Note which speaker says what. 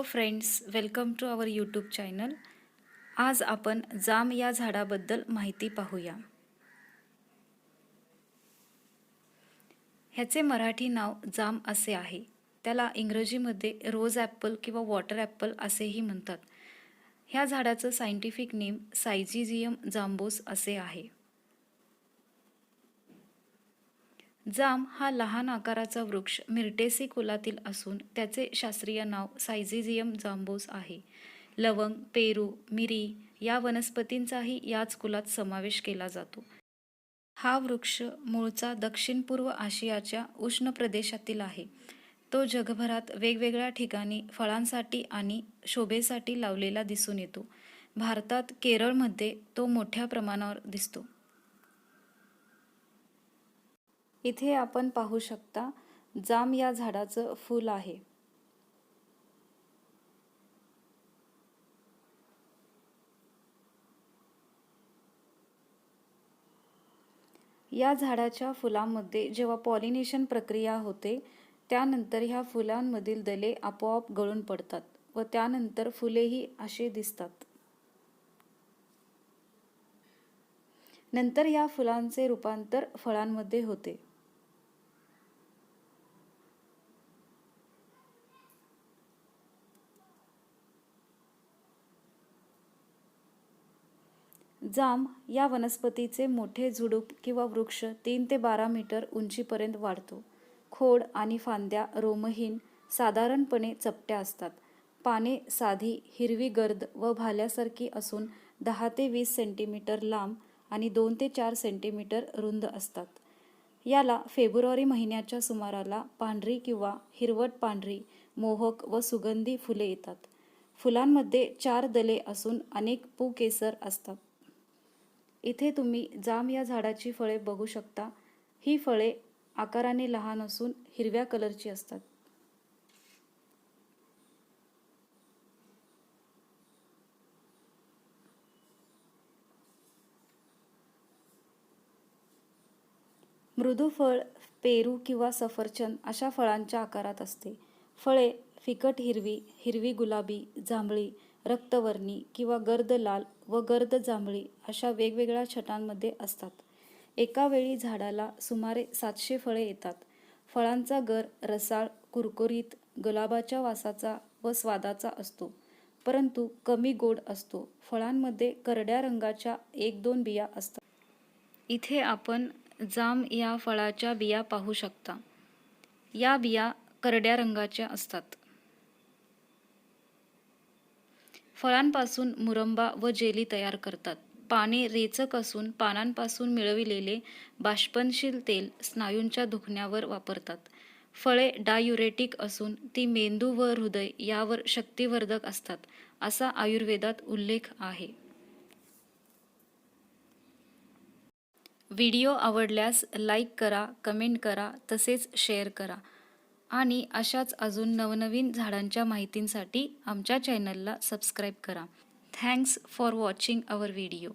Speaker 1: Hello friends, welcome to our YouTube channel. आज आपण जाम या झाडाबद्दल माहिती पाहूया. ह्याचे मराठी नाव जाम असे आहे. त्याला इंग्रजीमध्ये रोज ॲपल किंवा वॉटर ॲपल असेही म्हणतात. ह्या झाडाचं सायंटिफिक नेम सायझिजियम जांबोस असे आहे. जाम हा लहान आकाराचा वृक्ष मिर्टेसी कुलातील असून त्याचे शास्त्रीय नाव सायझिजियम जांबोस आहे. लवंग, पेरू, मिरी या वनस्पतींचाही याच कुलात समावेश केला जातो. हा वृक्ष मूळचा दक्षिण पूर्व आशियाच्या उष्ण प्रदेशातील आहे. तो जगभरात वेगवेगळ्या ठिकाणी फळांसाठी आणि शोभेसाठी लावलेला दिसून येतो. भारतात केरळमध्ये तो मोठ्या प्रमाणावर दिसतो. इथे आपण पाहू शकता जाम या झाडाचं फूल आहे. या झाडाच्या फुलांमध्ये जेव्हा पॉलिनेशन प्रक्रिया होते त्यानंतर ह्या फुलांमधील दले आपोआप गळून पडतात व त्यानंतर फुलेही असे दिसतात. नंतर या फुलांचे रूपांतर फळांमध्ये होते. जाम या वनस्पतीचे मोठे झुडूप किंवा वृक्ष 3 ते 12 मीटर उंचीपर्यंत वाढतो. खोड आणि फांद्या रोमहीन साधारणपणे चपट्या असतात. पाने साधी हिरवी गर्द व भाल्यासारखी असून 10 ते 20 सेंटीमीटर लांब आणि 2 ते 4 सेंटीमीटर रुंद असतात. याला फेब्रुवारी महिन्याच्या सुमाराला पांढरी किंवा हिरवट पांढरी, मोहक व सुगंधी फुले येतात. फुलांमध्ये 4 दले असून अनेक पुकेसर असतात. इथे तुम्ही जाम या झाडाची फळे बघू शकता. ही फळे आकाराने लहान असून हिरव्या कलरची असतात. मृदू फळ पेरू किंवा सफरचंद अशा फळांच्या आकारात असते. फळे फिकट हिरवी, हिरवी गुलाबी, जांभळी, रक्तवर्णी किंवा गर्द लाल व गर्द जांभळी अशा वेगवेगळ्या छटांमध्ये असतात. एका वेळी झाडाला सुमारे 700 फळे येतात. फळांचा गर रसाळ, कुरकुरीत, गुलाबाच्या वासाचा व स्वादाचा असतो, परंतु कमी गोड असतो. फळांमध्ये करड्या रंगाच्या 1-2 बिया असतात. इथे आपण जाम या फळाच्या बिया पाहू शकता. या बिया करड्या रंगाच्या असतात. फळांपासून मुरंबा व जेली तयार करतात. पाने रेचक असून पानांपासून मिळविलेले बाष्पनशील तेल स्नायूंच्या दुखण्यावर वापरतात. फळे डायुरेटिक असून ती मेंदू व हृदय यावर शक्तिवर्धक असतात, असा आयुर्वेदात उल्लेख आहे. व्हिडिओ आवडल्यास लाईक करा, कमेंट करा, तसेच शेअर करा आणि अशाच अजून नवनवीन झाडांच्या माहितींसाठी आमच्या चॅनलला सबस्क्राईब करा. Thanks for watching our video.